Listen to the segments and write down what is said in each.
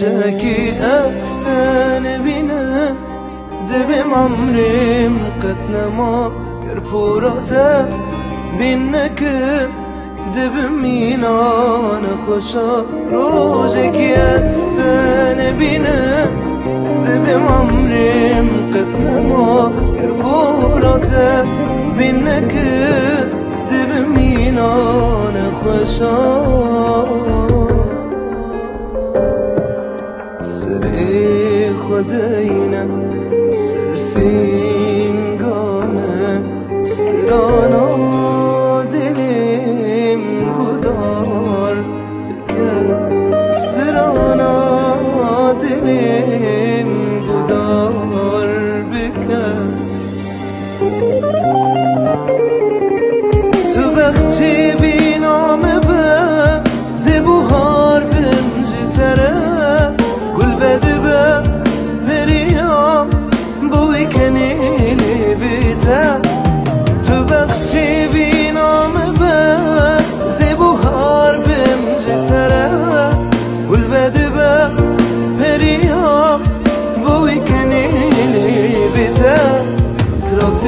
روجكي أكستان بينا دبم عمرم قد نما كربوراتا بينك دبم مينان خوشا روجكي أكستان بينا دبم عمرم قد نما كربوراتا بينك دبم مينان خوشا سری خداینا سرسین گامه استرانا دلیم گدار بکر استرانا دلیم گدار بکر تو وقتی بینامه به زبوهار بنجی تره تو وقتی بینامه به زبوهار بمجی تره گل بده به پریا بوی کنیلی بیته کراسی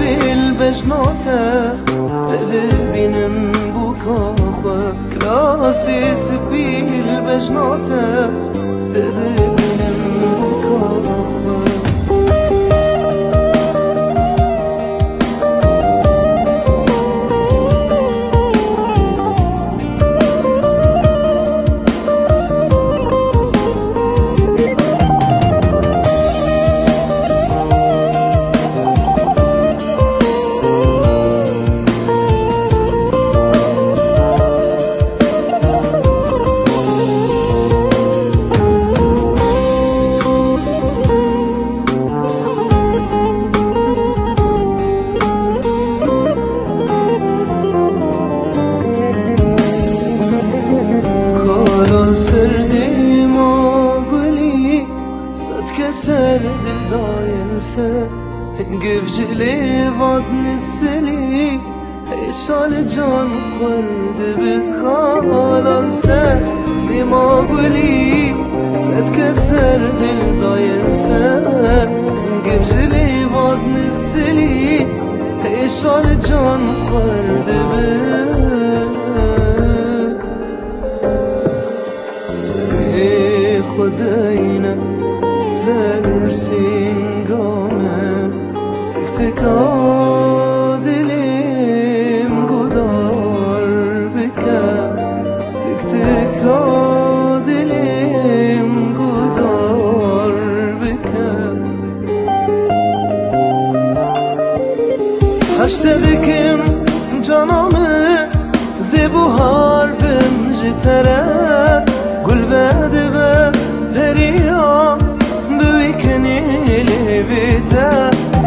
بیل بجناته تده بینم بو کاخوه کراسی سبیل بجناته تده بینم بو کاخوه سردی ما گلی صد کسر دل دایلسه گفجلی واد نسلی ایشال جان خورده بخالان سردی ما گلی صد کسر دل دایلسه گفجلی واد نسلی ایشال جان خورده خداینا سرسین گامه تک تکا دلیم گدار بکن تک تکا دلیم گدار بکن هشتدکم جانامه زبوهار بمجی تره گل بده به پریا بوی کنیلی بیته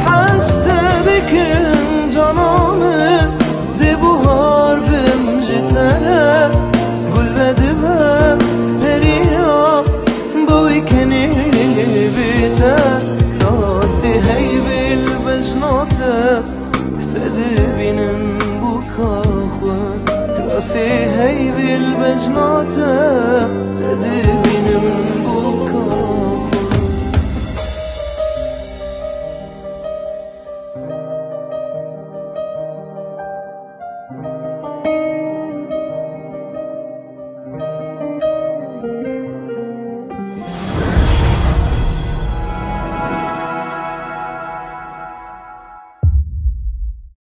هشتدکم جانامه زبوهار بمجی تره گل بده به پریا بوی کنیلی بیته کراسی هی بیل بجناته تده بینم بو کاخوه کراسی هی بیل بجناته تده